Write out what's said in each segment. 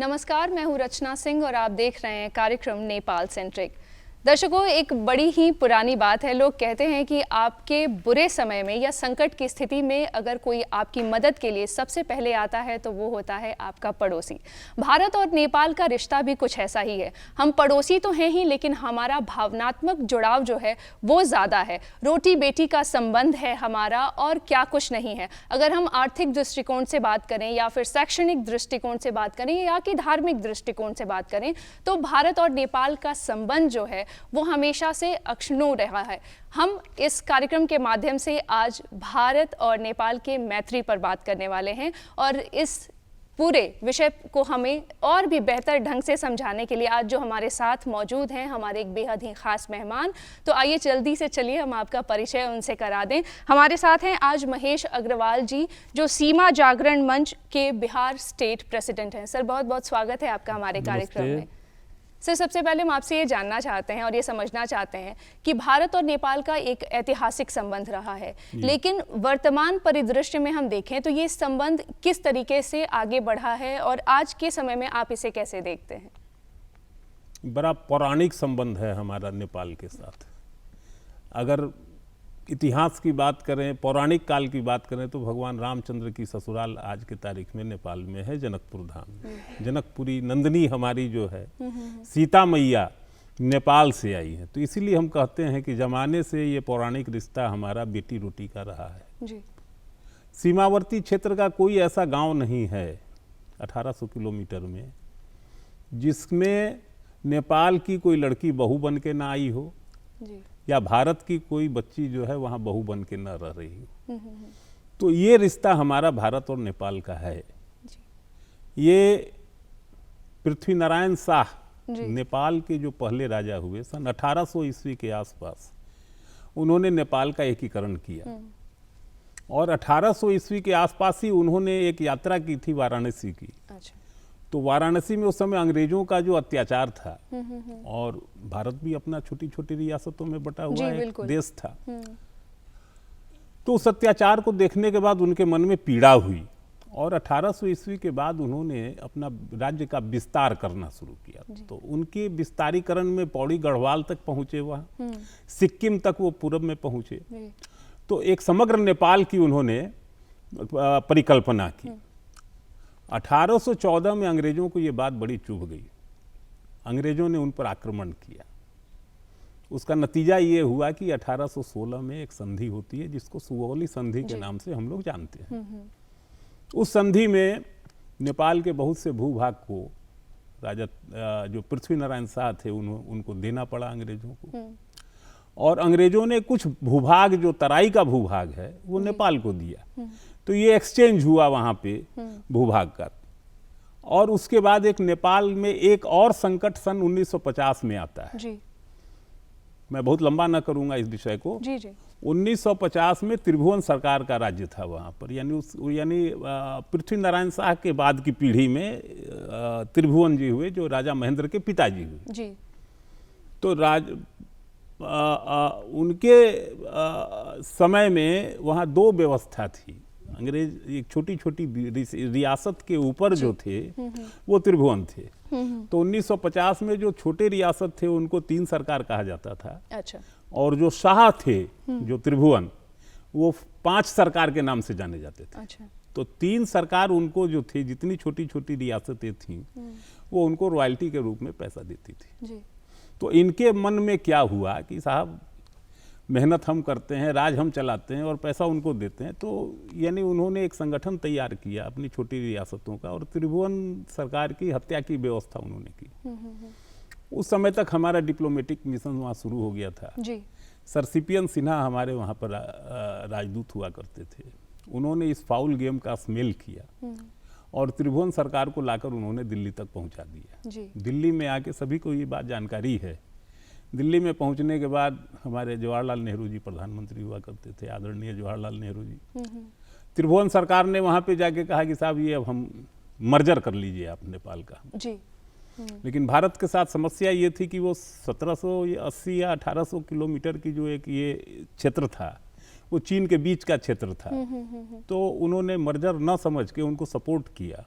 नमस्कार, मैं हूं रचना सिंह और आप देख रहे हैं कार्यक्रम नेपाल सेंट्रिक। दर्शकों, एक बड़ी ही पुरानी बात है। लोग कहते हैं कि आपके बुरे समय में या संकट की स्थिति में अगर कोई आपकी मदद के लिए सबसे पहले आता है तो वो होता है आपका पड़ोसी। भारत और नेपाल का रिश्ता भी कुछ ऐसा ही है। हम पड़ोसी तो हैं ही, लेकिन हमारा भावनात्मक जुड़ाव जो है वो ज़्यादा है। रोटी बेटी का संबंध है हमारा और क्या कुछ नहीं है। अगर हम आर्थिक दृष्टिकोण से बात करें या फिर शैक्षणिक दृष्टिकोण से बात करें या कि धार्मिक दृष्टिकोण से बात करें तो भारत और नेपाल का संबंध जो है वो हमेशा से अक्षुण्ण रहा है। हम इस कार्यक्रम के माध्यम से आज भारत और नेपाल के मैत्री पर बात करने वाले हैं और इस पूरे विषय को हमें और भी बेहतर ढंग से समझाने के लिए आज जो हमारे साथ मौजूद हैं हमारे एक बेहद ही खास मेहमान। तो आइए जल्दी से चलिए हम आपका परिचय उनसे करा दें। हमारे साथ हैं आज महेश अग्रवाल जी, जो सीमा जागरण मंच के बिहार स्टेट प्रेसिडेंट हैं। सर, बहुत बहुत स्वागत है आपका हमारे कार्यक्रम में। सर, सबसे पहले हम आपसे ये जानना चाहते हैं और ये समझना चाहते हैं कि भारत और नेपाल का एक ऐतिहासिक संबंध रहा है, लेकिन वर्तमान परिदृश्य में हम देखें तो ये संबंध किस तरीके से आगे बढ़ा है और आज के समय में आप इसे कैसे देखते हैं? बड़ा पौराणिक संबंध है हमारा नेपाल के साथ। अगर इतिहास की बात करें, पौराणिक काल की बात करें तो भगवान रामचंद्र की ससुराल आज के तारीख में नेपाल में है, जनकपुर धाम। जनकपुरी नंदिनी हमारी जो है सीता मैया नेपाल से आई है। तो इसीलिए हम कहते हैं कि जमाने से ये पौराणिक रिश्ता हमारा बेटी रोटी का रहा है जी। सीमावर्ती क्षेत्र का कोई ऐसा गांव नहीं है 1800 किलोमीटर में जिसमें नेपाल की कोई लड़की बहू बन के ना आई हो जी, या भारत की कोई बच्ची जो है वहाँ बहू बन के न रह रही हो। तो ये रिश्ता हमारा भारत और नेपाल का है। ये पृथ्वी नारायण शाह नेपाल के जो पहले राजा हुए सन 1800 ईस्वी के आसपास, उन्होंने नेपाल का एकीकरण किया और 1800 ईस्वी के आसपास ही उन्होंने एक यात्रा की थी वाराणसी की। अच्छा। तो वाराणसी में उस समय अंग्रेजों का जो अत्याचार था और भारत भी अपना छोटी छोटी रियासतों में बटा हुआ एक देश था, तो उस अत्याचार को देखने के बाद उनके मन में पीड़ा हुई और 1800 ईस्वी के बाद उन्होंने अपना राज्य का विस्तार करना शुरू किया। तो उनके विस्तारीकरण में पौड़ी गढ़वाल तक पहुंचे, वहाँ सिक्किम तक वो पूर्व में पहुंचे। तो एक समग्र नेपाल की उन्होंने परिकल्पना की। 1814 में अंग्रेजों को ये बात बड़ी चुभ गई। अंग्रेजों ने उन पर आक्रमण किया। उसका नतीजा ये हुआ कि 1816 में एक संधि होती है जिसको सुगौली संधि के नाम से हम लोग जानते हैं। उस संधि में नेपाल के बहुत से भूभाग को राजा जो पृथ्वी नारायण शाह थे उनको देना पड़ा अंग्रेजों को, और अंग्रेजों ने कुछ भूभाग जो तराई का भूभाग है वो नेपाल को दिया। तो ये एक्सचेंज हुआ वहाँ पे भूभाग का। और उसके बाद एक नेपाल में एक और संकट सन 1950 में आता है जी। मैं बहुत लंबा ना करूंगा इस विषय को जी। 1950 में त्रिभुवन सरकार का राज्य था वहाँ पर, यानी पृथ्वी नारायण शाह के बाद की पीढ़ी में त्रिभुवन जी हुए जो राजा महेंद्र के पिताजी हुए जी। तो उनके समय में वहाँ दो व्यवस्था थी। अंग्रेज एक छोटी छोटी रियासत के ऊपर जो थे वो त्रिभुवन थे। तो 1950 में जो छोटे रियासत थे उनको 3 सरकार कहा जाता था। अच्छा। और जो शाह थे जो त्रिभुवन, वो 5 सरकार के नाम से जाने जाते थे। अच्छा। तो 3 सरकार उनको जो थे, जितनी छोटी छोटी रियासतें थीं वो उनको रॉयल्टी के रूप में पैसा देती थी जी। तो इनके मन में क्या हुआ कि साहब मेहनत हम करते हैं, राज हम चलाते हैं और पैसा उनको देते हैं। तो यानी उन्होंने एक संगठन तैयार किया अपनी छोटी रियासतों का और त्रिभुवन सरकार की हत्या की व्यवस्था उन्होंने की। उस समय तक हमारा डिप्लोमेटिक मिशन वहाँ शुरू हो गया था जी। सर सीपीएन सिन्हा हमारे वहाँ पर राजदूत हुआ करते थे। उन्होंने इस फाउल गेम का स्मेल किया और त्रिभुवन सरकार को लाकर उन्होंने दिल्ली तक पहुँचा दिया जी। दिल्ली में आके सभी को ये बात जानकारी है। दिल्ली में पहुंचने के बाद हमारे जवाहरलाल नेहरू जी प्रधानमंत्री हुआ करते थे, आदरणीय जवाहरलाल नेहरू जी। त्रिभुवन सरकार ने वहां पे जाके कहा कि साहब ये अब हम मर्जर कर लीजिए आप नेपाल का जी। लेकिन भारत के साथ समस्या ये थी कि वो 1780 या 1800 किलोमीटर की जो एक ये क्षेत्र था वो चीन के बीच का क्षेत्र था। तो उन्होंने मर्जर न समझ के उनको सपोर्ट किया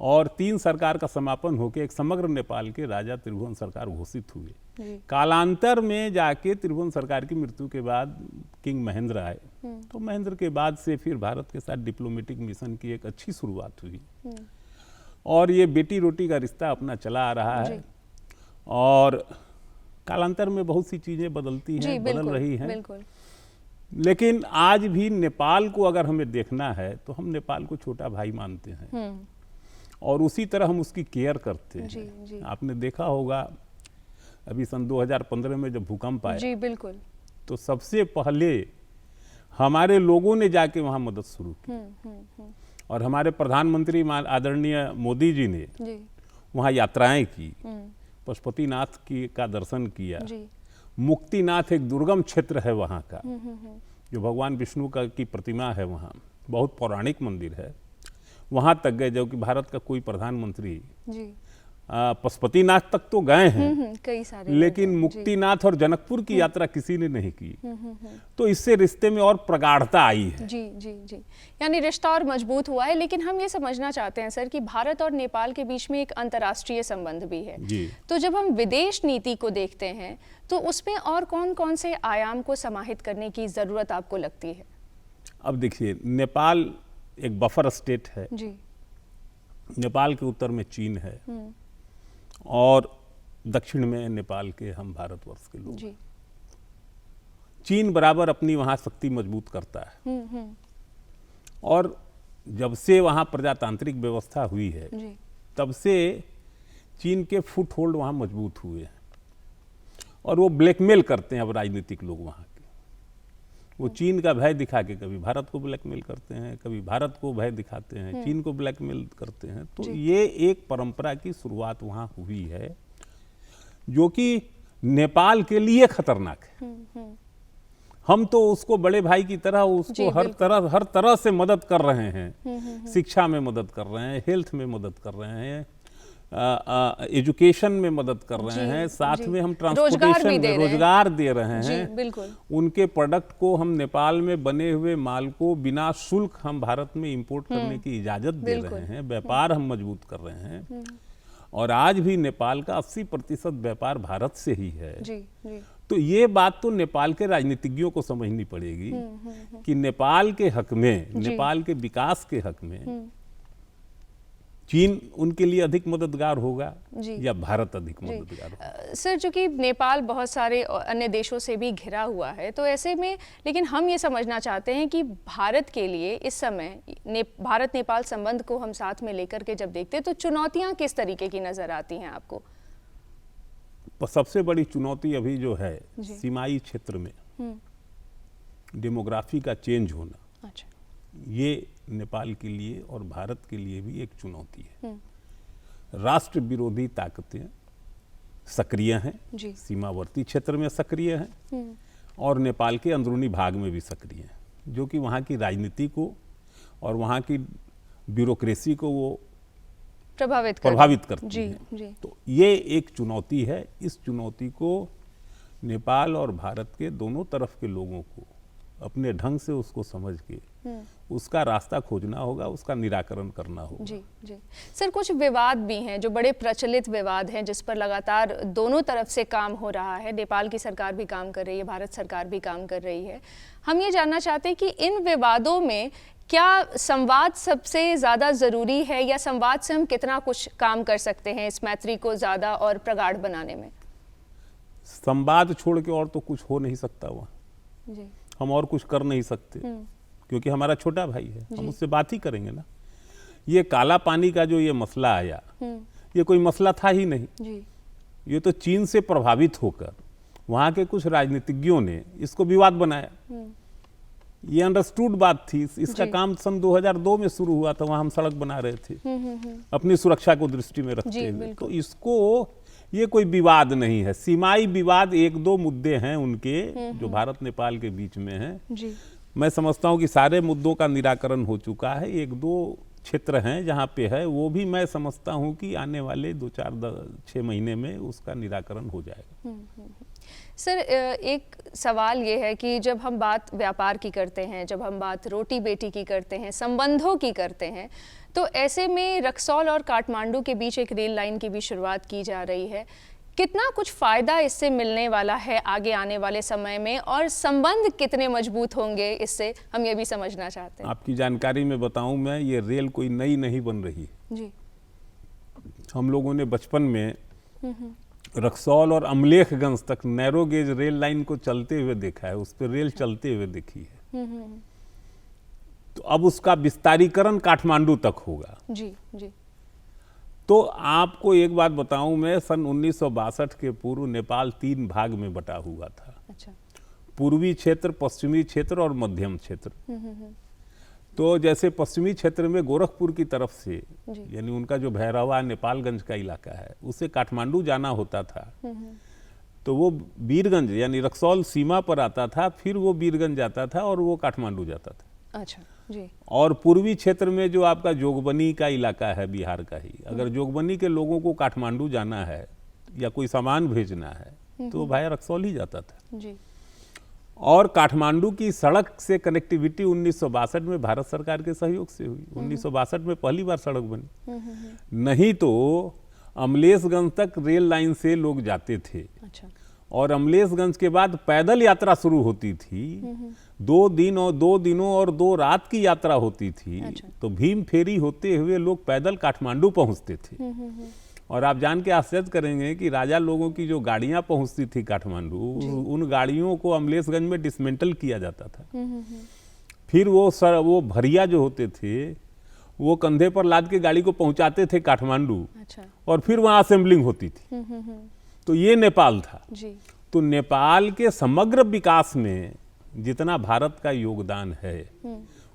और 3 सरकार का समापन होकर एक समग्र नेपाल के राजा त्रिभुवन सरकार घोषित हुए। जी। कालांतर में जाके त्रिभुवन सरकार की मृत्यु के बाद किंग महेंद्र आए, तो महेंद्र के बाद से फिर भारत के साथ डिप्लोमेटिक मिशन की एक अच्छी शुरुआत हुई और ये बेटी रोटी का रिश्ता अपना चला आ रहा है। और कालांतर में बहुत सी चीज़ें बदलती हैं, बदल रही हैं, बिल्कुल। लेकिन आज भी नेपाल को अगर हमें देखना है तो हम नेपाल को छोटा भाई मानते हैं और उसी तरह हम उसकी केयर करते हैं। जी, जी। आपने देखा होगा अभी सन 2015 में जब भूकंप आया, जी बिल्कुल, तो सबसे पहले हमारे लोगों ने जाके वहाँ मदद शुरू की और हमारे प्रधानमंत्री आदरणीय मोदी जी ने जी। वहाँ यात्राएं की, पशुपतिनाथ की का दर्शन किया। जी। मुक्तिनाथ एक दुर्गम क्षेत्र है वहाँ का, जो भगवान विष्णु का की प्रतिमा है, वहाँ बहुत पौराणिक मंदिर है, वहाँ तक गए जो कि भारत का कोई प्रधानमंत्री जी। पशुपतिनाथ तक तो गए हैं, कई सारे लेकिन मुक्तिनाथ और जनकपुर की यात्रा किसी ने नहीं की। तो इससे रिश्ते में और प्रगाढ़ता आई है। जी जी जी, यानी रिश्ता और मजबूत हुआ है। लेकिन हम ये समझना चाहते हैं सर कि भारत और नेपाल के बीच में एक अंतर्राष्ट्रीय संबंध भी है। जी। तो जब हम विदेश नीति को देखते हैं तो उसमें और कौन कौन से आयाम को समाहित करने की जरूरत आपको लगती है? अब देखिए, नेपाल एक बफर स्टेट है। जी। नेपाल के उत्तर में चीन है और दक्षिण में नेपाल के हम भारतवर्ष के लोग। जी। चीन बराबर अपनी वहाँ शक्ति मजबूत करता है और जब से वहाँ प्रजातांत्रिक व्यवस्था हुई है जी। तब से चीन के फुट होल्ड वहाँ मजबूत हुए हैं और वो ब्लैकमेल करते हैं अब राजनीतिक लोग वहाँ के। वो चीन का भय दिखा के कभी भारत को ब्लैकमेल करते हैं, कभी भारत को भय दिखाते हैं, चीन को ब्लैकमेल करते हैं। तो ये एक परंपरा की शुरुआत वहाँ हुई है जो कि नेपाल के लिए खतरनाक है। हम तो उसको बड़े भाई की तरह उसको हर तरह से मदद कर रहे हैं। शिक्षा में मदद कर रहे हैं, हेल्थ में मदद कर रहे हैं, एजुकेशन में मदद कर रहे हैं, साथ में हम ट्रांसपोर्टेशन में रोजगार दे रहे हैं। बिल्कुल। उनके प्रोडक्ट को हम नेपाल में बने हुए माल को बिना शुल्क हम भारत में इंपोर्ट करने की इजाजत दे रहे हैं। व्यापार हम मजबूत कर रहे हैं और आज भी नेपाल का 80% व्यापार भारत से ही है। जी, जी। तो ये बात तो नेपाल के राजनीतिज्ञों को समझनी पड़ेगी कि नेपाल के हक में, नेपाल के विकास के हक में चीन उनके लिए अधिक मददगार होगा या भारत अधिक मददगार होगा। सर, चूंकि नेपाल बहुत सारे अन्य देशों से भी घिरा हुआ है, तो ऐसे में लेकिन हम ये समझना चाहते हैं कि भारत के लिए इस समय भारत नेपाल संबंध को हम साथ में लेकर के जब देखते हैं तो चुनौतियां किस तरीके की नजर आती हैं आपको? सबसे बड़ी चुनौती अभी जो है सीमाई क्षेत्र में डेमोग्राफी का चेंज होना। अच्छा। ये नेपाल के लिए और भारत के लिए भी एक चुनौती है। राष्ट्र विरोधी ताकतें सक्रिय हैं, सीमावर्ती क्षेत्र में सक्रिय हैं और नेपाल के अंदरूनी भाग में भी सक्रिय हैं, जो कि वहाँ की राजनीति को और वहाँ की ब्यूरोक्रेसी को वो प्रभावित करती है। तो ये एक चुनौती है। इस चुनौती को नेपाल और भारत के दोनों तरफ के लोगों को अपने ढंग से उसको समझ के उसका रास्ता खोजना होगा, उसका निराकरण करना होगा। जी जी। सर, कुछ विवाद भी हैं जो बड़े प्रचलित विवाद हैं जिस पर लगातार दोनों तरफ से काम हो रहा है। नेपाल की सरकार भी काम कर रही है, भारत सरकार भी काम कर रही है। हम ये जानना चाहते हैं कि इन विवादों में क्या संवाद सबसे ज़्यादा ज़रूरी है या संवाद से हम कितना कुछ काम कर सकते हैं इस मैत्री को ज़्यादा और प्रगाढ़ बनाने में? संवाद छोड़ के और तो कुछ हो नहीं सकता वहाँ। जी। हम और कुछ कर नहीं सकते क्योंकि हमारा छोटा भाई है, हम उससे बात ही करेंगे ना। ये काला पानी का जो ये मसला आया, ये कोई मसला था ही नहीं जी। ये तो चीन से प्रभावित होकर वहाँ के कुछ राजनीतिज्ञों ने इसको विवाद बनाया। ये अंडरस्टूड बात थी। इसका काम सन 2002 में शुरू हुआ था, वहाँ हम सड़क बना रहे थे अपनी सुरक्षा को दृष्टि में रखते हुए। तो इसको ये कोई विवाद नहीं है। सीमाई विवाद 1-2 मुद्दे हैं उनके जो भारत नेपाल के बीच में हैं। मैं समझता हूँ कि सारे मुद्दों का निराकरण हो चुका है। 1-2 क्षेत्र हैं जहाँ पे है, वो भी मैं समझता हूँ कि आने वाले 2-4-6 महीने में उसका निराकरण हो जाएगा। सर, एक सवाल ये है कि जब हम बात व्यापार की करते हैं, जब हम बात रोटी बेटी की करते हैं, संबंधों की करते हैं, तो ऐसे में रक्सौल और काठमांडू के बीच एक रेल लाइन की भी शुरुआत की जा रही है। कितना कुछ फ़ायदा इससे मिलने वाला है आगे आने वाले समय में, और संबंध कितने मजबूत होंगे इससे, हम ये भी समझना चाहते हैं। आपकी जानकारी में बताऊं मैं, ये रेल कोई नई नहीं बन रही है जी। हम लोगों ने बचपन में रक्सौल और अमलेखगंज तक नैरो गेज रेल लाइन को चलते हुए देखा है, उस पर रेल चलते हुए देखी है। तो अब उसका विस्तारीकरण काठमांडू तक होगा। जी जी। तो आपको एक बात बताऊं मैं, सन 1962 के पूर्व नेपाल 3 भाग में बटा हुआ था। अच्छा। पूर्वी क्षेत्र, पश्चिमी क्षेत्र और मध्यम क्षेत्र। तो जैसे पश्चिमी क्षेत्र में गोरखपुर की तरफ से, यानी उनका जो भैरवा नेपालगंज का इलाका है, उससे काठमांडू जाना होता था, तो वो वीरगंज यानी रक्सौल सीमा पर आता था, फिर वो वीरगंज जाता था और वो काठमांडू जाता था। अच्छा जी। और पूर्वी क्षेत्र में जो आपका जोगबनी का इलाका है, बिहार का ही, अगर जोगबनी के लोगों को काठमांडू जाना है या कोई सामान भेजना है तो भाया रक्सौल ही जाता था। जी। और काठमांडू की सड़क से कनेक्टिविटी 1962 में भारत सरकार के सहयोग से हुई। 1962 में पहली बार सड़क बनी। नहीं तो अमलेखगंज तक रेल लाइन से लोग जाते थे। अच्छा। और अमलेखगंज के बाद पैदल यात्रा शुरू होती थी। 2 दिनों और 2 रात की यात्रा होती थी। अच्छा। तो भीम फेरी होते हुए लोग पैदल काठमांडू पहुंचते थे। और आप जान के आश्चर्य करेंगे कि राजा लोगों की जो गाड़ियां पहुंचती थी काठमांडू, उन गाड़ियों को अमलेखगंज में डिसमेंटल किया जाता था। फिर वो भरिया जो होते थे, वो कंधे पर लाद के गाड़ी को पहुंचाते थे काठमांडू। अच्छा। और फिर वहां असेंबलिंग होती थी। तो ये नेपाल था। जी। तो नेपाल के समग्र विकास में जितना भारत का योगदान है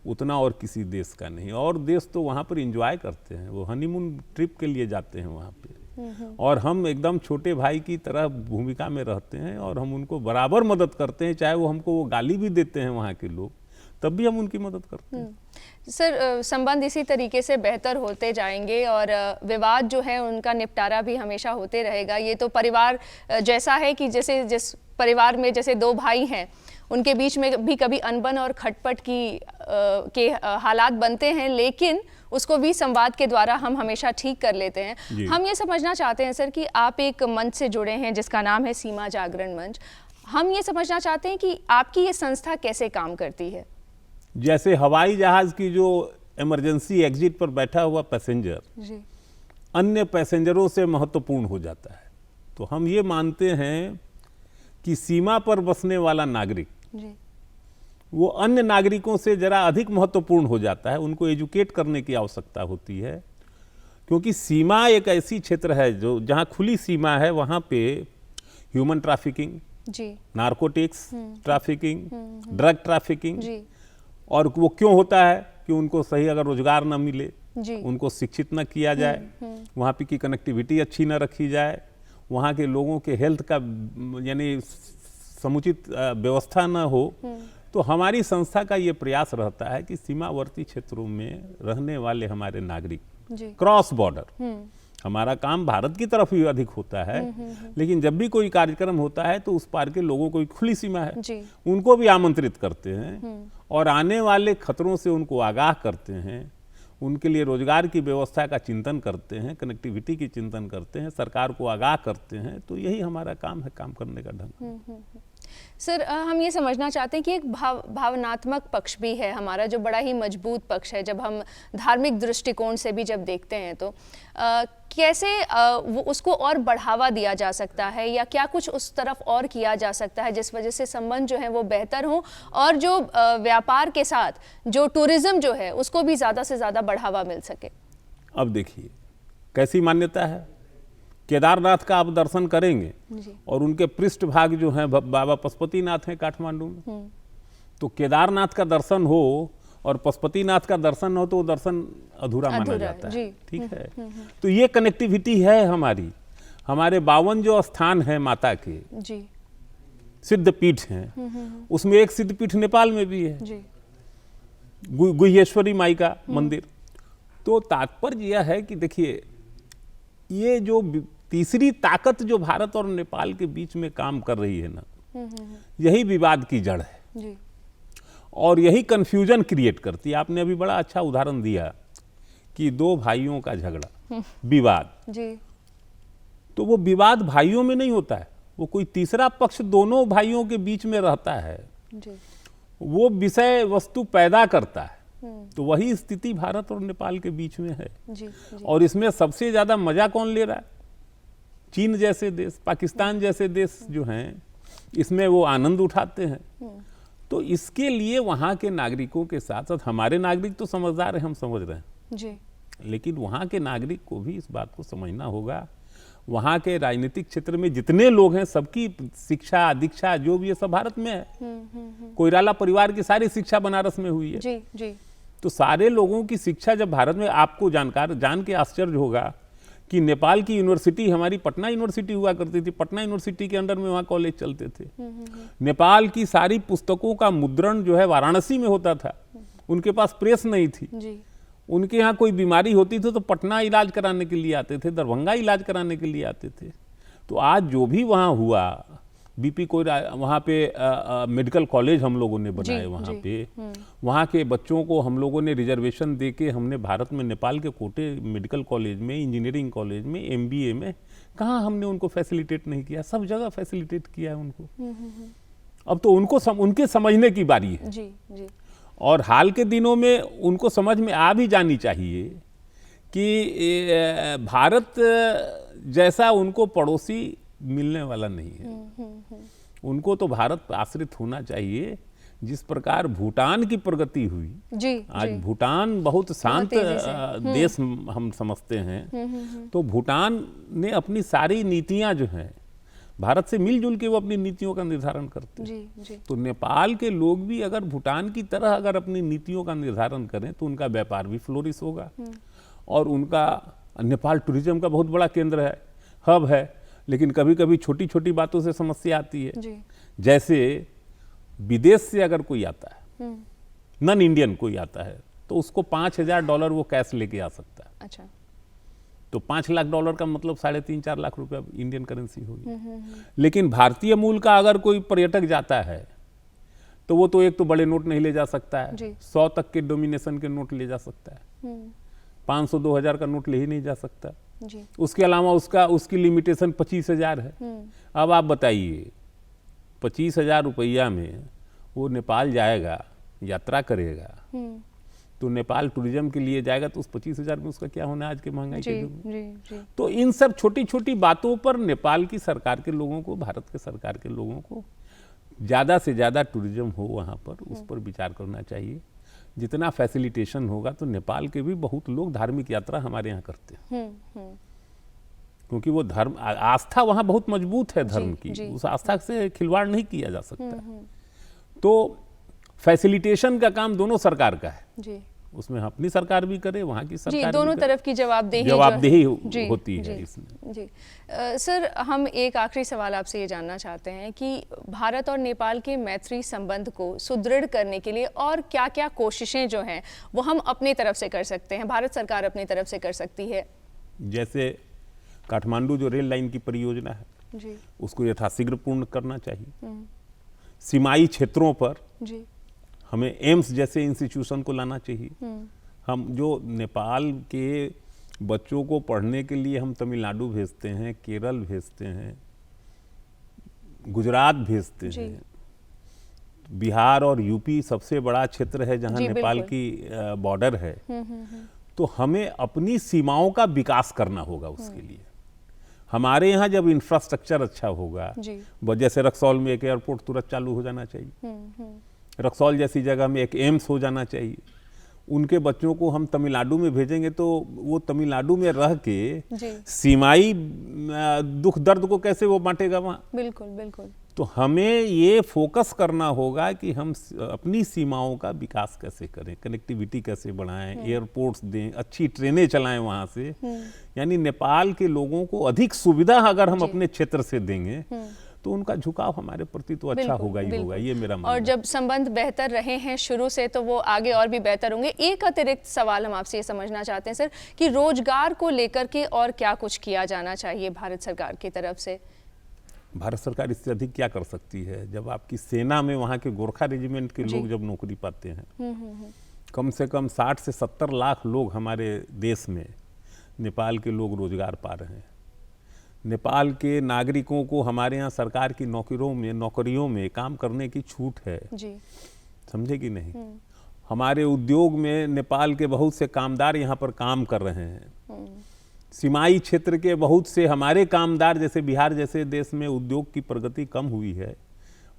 उतना और किसी देश का नहीं। और देश तो वहाँ पर एंजॉय करते हैं, वो हनीमून ट्रिप के लिए जाते हैं वहाँ पे, और हम एकदम छोटे भाई की तरह भूमिका में रहते हैं और हम उनको बराबर मदद करते हैं। चाहे वो हमको वो गाली भी देते हैं वहाँ के लोग, तब भी हम उनकी मदद करते हैं। सर, संबंध इसी तरीके से बेहतर होते जाएंगे और विवाद जो है उनका निपटारा भी हमेशा होते रहेगा। ये तो परिवार जैसा है कि जैसे जिस परिवार में जैसे 2 भाई हैं, उनके बीच में भी कभी अनबन और खटपट के हालात बनते हैं, लेकिन उसको भी संवाद के द्वारा हम हमेशा ठीक कर लेते हैं। हम ये समझना चाहते हैं सर कि आप एक मंच से जुड़े हैं जिसका नाम है सीमा जागरण मंच। हम ये समझना चाहते हैं कि आपकी ये संस्था कैसे काम करती है। जैसे हवाई जहाज की जो इमरजेंसी एग्जिट पर बैठा हुआ पैसेंजर जी। अन्य पैसेंजरों से महत्वपूर्ण हो जाता है, तो हम ये मानते हैं कि सीमा पर बसने वाला नागरिक जी। वो अन्य नागरिकों से जरा अधिक महत्वपूर्ण हो जाता है। उनको एजुकेट करने की आवश्यकता होती है, क्योंकि सीमा एक ऐसी क्षेत्र है जो जहाँ खुली सीमा है, वहाँ पे ह्यूमन ट्रैफिकिंग जी, नारकोटिक्स ट्रैफिकिंग, ड्रग ट्रैफिकिंग, जी, और वो क्यों होता है कि उनको सही अगर रोजगार न मिले, जी, उनको शिक्षित न किया जाए, वहाँ पे की कनेक्टिविटी अच्छी न रखी जाए, वहाँ के लोगों के हेल्थ का यानी समुचित व्यवस्था न हो, तो हमारी संस्था का ये प्रयास रहता है कि सीमावर्ती क्षेत्रों में रहने वाले हमारे नागरिक जी, क्रॉस बॉर्डर, हमारा काम भारत की तरफ ही अधिक होता है, लेकिन जब भी कोई कार्यक्रम होता है तो उस पार के लोगों को खुली सीमा है, जी, उनको भी आमंत्रित करते हैं और आने वाले खतरों से उनको आगाह करते हैं, उनके लिए रोजगार की व्यवस्था का चिंतन करते हैं, कनेक्टिविटी की चिंतन करते हैं, सरकार को आगाह करते हैं। तो यही हमारा काम है, काम करने का ढंग। सर, हम ये समझना चाहते हैं कि एक भावनात्मक पक्ष भी है हमारा, जो बड़ा ही मजबूत पक्ष है। जब हम धार्मिक दृष्टिकोण से भी जब देखते हैं तो कैसे वो उसको और बढ़ावा दिया जा सकता है, या क्या कुछ उस तरफ और किया जा सकता है जिस वजह से संबंध जो है वो बेहतर हो, और जो व्यापार के साथ जो टूरिज्म जो है उसको भी ज़्यादा से ज़्यादा बढ़ावा मिल सके। अब देखिए कैसी मान्यता है, केदारनाथ का आप दर्शन करेंगे और उनके पृष्ठभाग जो हैं बाबा पशुपतिनाथ हैं काठमांडू में, तो केदारनाथ का दर्शन हो और पशुपतिनाथ का दर्शन न हो तो वो दर्शन अधूरा माना जाता है। ठीक है, तो ये कनेक्टिविटी है हमारी। हमारे 52 जो स्थान हैं माता के जी, सिद्धपीठ हैं, उसमें एक सिद्धपीठ नेपाल में भी है जी, गुह्येश्वरी माई का मंदिर। तो तात्पर्य यह है कि देखिए ये जो तीसरी ताकत जो भारत और नेपाल के बीच में काम कर रही है ना, यही विवाद की जड़ है जी। और यही कंफ्यूजन क्रिएट करती है। आपने अभी बड़ा अच्छा उदाहरण दिया कि दो भाइयों का झगड़ा, विवाद, जी। तो वो विवाद भाइयों में नहीं होता है, वो कोई तीसरा पक्ष दोनों भाइयों के बीच में रहता है, जी। वो विषय वस्तु पैदा करता है। तो वही स्थिति भारत और नेपाल के बीच में है। जी। और इसमें सबसे ज्यादा मजा कौन ले रहा है? चीन जैसे देश, पाकिस्तान जैसे देश जो हैं, इसमें वो आनंद उठाते हैं। तो इसके लिए वहाँ के नागरिकों के साथ साथ हमारे नागरिक तो समझदार हैं, हम समझ रहे हैं, जी। लेकिन वहाँ के नागरिक को भी इस बात को समझना होगा। वहाँ के राजनीतिक क्षेत्र में जितने लोग हैं, सबकी शिक्षा दीक्षा जो भी है सब भारत में है। कोइराला परिवार की सारी शिक्षा बनारस में हुई है। जी। जी। तो सारे लोगों की शिक्षा जब भारत में, आपको जान के आश्चर्य होगा कि नेपाल की यूनिवर्सिटी हमारी पटना यूनिवर्सिटी हुआ करती थी, पटना यूनिवर्सिटी के अंडर में वहाँ कॉलेज चलते थे। नेपाल की सारी पुस्तकों का मुद्रण जो है वाराणसी में होता था, उनके पास प्रेस नहीं थी। जी। उनके यहाँ कोई बीमारी होती थी तो पटना इलाज कराने के लिए आते थे, दरभंगा इलाज कराने के लिए आते थे। तो आज जो भी वहाँ हुआ, बीपी कोइरा वहाँ पे मेडिकल कॉलेज हम लोगों ने बनाए वहाँ पे, वहाँ के बच्चों को हम लोगों ने रिजर्वेशन दे के हमने भारत में नेपाल के कोटे मेडिकल कॉलेज में, इंजीनियरिंग कॉलेज में, MBA में, कहाँ हमने उनको फैसिलिटेट नहीं किया? सब जगह फैसिलिटेट किया है उनको। अब तो उनको उनके समझने की बारी है। जी। जी। और हाल के दिनों में उनको समझ में आ भी जानी चाहिए कि भारत जैसा उनको पड़ोसी मिलने वाला नहीं है। उनको तो भारत पर आश्रित होना चाहिए। जिस प्रकार भूटान की प्रगति हुई, जी। आज भूटान बहुत शांत देश हम समझते हैं, तो भूटान ने अपनी सारी नीतियां जो हैं भारत से मिलजुल के वो अपनी नीतियों का निर्धारण करते हैं। जी। जी। तो नेपाल के लोग भी अगर भूटान की तरह अगर अपनी नीतियों का निर्धारण करें तो उनका व्यापार भी फ्लोरिश होगा। और उनका नेपाल टूरिज्म का बहुत बड़ा केंद्र है, हब है। लेकिन कभी कभी छोटी छोटी बातों से समस्या आती है। जी। जैसे विदेश से अगर कोई आता है, नॉन इंडियन कोई आता है, तो उसको $5,000 वो कैश लेके आ सकता है। अच्छा। तो $5 लाख का मतलब 3.5-4 लाख रुपया इंडियन करेंसी होगी। लेकिन भारतीय मूल का अगर कोई पर्यटक जाता है तो वो तो एक तो बड़े नोट नहीं ले जा सकता है, 100 तक के डोमिनेशन के नोट ले जा सकता है, 500-2,000 का नोट ले ही नहीं जा सकता। जी। उसके अलावा उसकी लिमिटेशन 25,000 है। अब आप बताइए 25,000 रुपया में वो नेपाल जाएगा, यात्रा करेगा, तो नेपाल टूरिज्म के लिए जाएगा, तो उस 25,000 में उसका क्या होना है आज के महंगाई के युग में। जी। तो इन सब छोटी छोटी बातों पर नेपाल की सरकार के लोगों को, भारत के सरकार के लोगों को ज़्यादा से ज़्यादा टूरिज्म हो वहाँ पर, उस पर विचार करना चाहिए। जितना फैसिलिटेशन होगा तो नेपाल के भी बहुत लोग धार्मिक यात्रा हमारे यहाँ करते हैं, क्योंकि वो धर्म आस्था वहाँ बहुत मजबूत है धर्म की, उस आस्था से खिलवाड़ नहीं किया जा सकता। तो फैसिलिटेशन का काम दोनों सरकार का है। जी। उसमें अपनी सरकार भी करे, वहाँ की सरकार जी, दोनों तरफ की जवाबदेही होती है इसमें। जी। सर, हम एक आखिरी सवाल आपसे ये जानना चाहते हैं कि भारत और नेपाल के मैत्री संबंध को सुदृढ़ करने के लिए और क्या क्या कोशिशें जो हैं वो हम अपनी तरफ से कर सकते हैं, भारत सरकार अपनी तरफ से कर सकती है? जैसे काठमांडू जो रेल लाइन की परियोजना है, जी, उसको यथाशीघ्र पूर्ण करना चाहिए। सीमाई क्षेत्रों पर जी हमें एम्स जैसे इंस्टीट्यूशन को लाना चाहिए। हम जो नेपाल के बच्चों को पढ़ने के लिए हम तमिलनाडु भेजते हैं, केरल भेजते हैं, गुजरात भेजते हैं, बिहार और यूपी सबसे बड़ा क्षेत्र है जहां नेपाल की बॉर्डर है। तो हमें अपनी सीमाओं का विकास करना होगा। उसके लिए हमारे यहाँ जब इंफ्रास्ट्रक्चर अच्छा होगा, जैसे रक्सौल में एक एयरपोर्ट तुरंत चालू हो जाना चाहिए, रक्सौल जैसी जगह में एक एम्स हो जाना चाहिए। उनके बच्चों को हम तमिलनाडु में भेजेंगे तो वो तमिलनाडु में रह के सीमाई दुख दर्द को कैसे वो बांटेगा वहाँ। बिल्कुल बिल्कुल। तो हमें ये फोकस करना होगा कि हम अपनी सीमाओं का विकास कैसे करें, कनेक्टिविटी कैसे बढ़ाएं, एयरपोर्ट्स दें, अच्छी ट्रेनें चलाएं वहाँ से। यानी नेपाल के लोगों को अधिक सुविधा अगर हम अपने क्षेत्र से देंगे तो उनका झुकाव हमारे प्रति तो अच्छा होगा ही होगा, ये मेरा मानना है। और जब संबंध बेहतर रहे हैं शुरू से तो वो आगे और भी बेहतर होंगे। एक अतिरिक्त सवाल हम आपसे ये समझना चाहते हैं सर कि रोजगार को लेकर के और क्या कुछ किया जाना चाहिए भारत सरकार की तरफ से? भारत सरकार इससे अधिक क्या कर सकती है? जब आपकी सेना में वहाँ के गोरखा रेजिमेंट के लोग जब नौकरी पाते हैं, कम से कम 60 से 70 लाख लोग हमारे देश में नेपाल के लोग रोजगार पा रहे हैं। नेपाल के नागरिकों को हमारे यहाँ सरकार की नौकरियों में काम करने की छूट है जी। समझे कि नहीं? हमारे उद्योग में नेपाल के बहुत से कामदार यहाँ पर काम कर रहे हैं। सीमाई क्षेत्र के बहुत से हमारे कामदार, जैसे बिहार जैसे देश में उद्योग की प्रगति कम हुई है,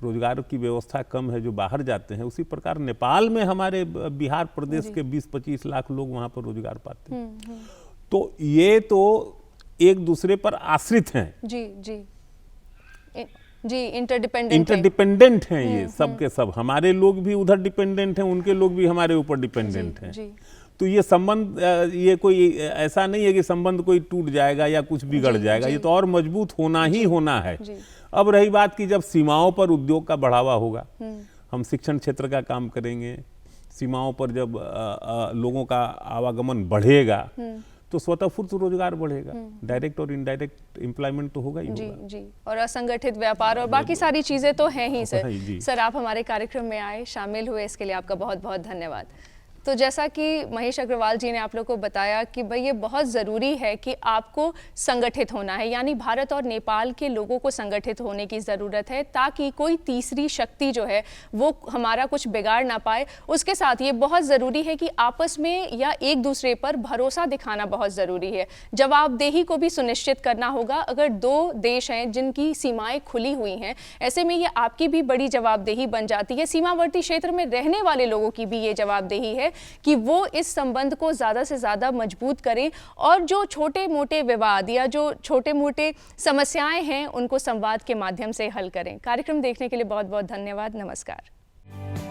रोजगार की व्यवस्था कम है, जो बाहर जाते हैं, उसी प्रकार नेपाल में हमारे बिहार प्रदेश के 20-25 लाख लोग वहाँ पर रोजगार पाते हैं। तो ये तो एक दूसरे पर आश्रित हैं। जी जी जी, इंटरडिपेंडेंट हैं ये सब के सब। हमारे लोग भी उधर डिपेंडेंट हैं, उनके लोग भी हमारे ऊपर डिपेंडेंट हैं। तो ये संबंध, ये कोई ऐसा नहीं है कि संबंध कोई टूट जाएगा या कुछ बिगड़ जाएगा, ये तो और मजबूत होना ही होना है। अब रही बात कि जब सीमाओं पर उद्योग का बढ़ावा होगा, हम शिक्षण क्षेत्र का काम करेंगे, सीमाओं पर जब लोगों का आवागमन बढ़ेगा तो स्वतः फुर्त रोजगार बढ़ेगा, डायरेक्ट और इनडायरेक्ट एम्प्लॉयमेंट तो होगा ही जी होगा। जी। और असंगठित व्यापार और बाकी सारी चीजें तो हैं ही सर। जी। सर, आप हमारे कार्यक्रम में आए, शामिल हुए, इसके लिए आपका बहुत बहुत धन्यवाद। तो जैसा कि महेश अग्रवाल जी ने आप लोग को बताया कि भाई ये बहुत ज़रूरी है कि आपको संगठित होना है, यानी भारत और नेपाल के लोगों को संगठित होने की ज़रूरत है, ताकि कोई तीसरी शक्ति जो है वो हमारा कुछ बिगाड़ ना पाए। उसके साथ ये बहुत ज़रूरी है कि आपस में या एक दूसरे पर भरोसा दिखाना बहुत ज़रूरी है। जवाबदेही को भी सुनिश्चित करना होगा। अगर दो देश हैं जिनकी सीमाएँ खुली हुई हैं, ऐसे में ये आपकी भी बड़ी जवाबदेही बन जाती है। सीमावर्ती क्षेत्र में रहने वाले लोगों की भी ये जवाबदेही है कि वो इस संबंध को ज़्यादा से ज़्यादा मजबूत करें और जो छोटे मोटे विवाद या जो छोटे मोटे समस्याएं हैं उनको संवाद के माध्यम से हल करें। कार्यक्रम देखने के लिए बहुत बहुत धन्यवाद। नमस्कार।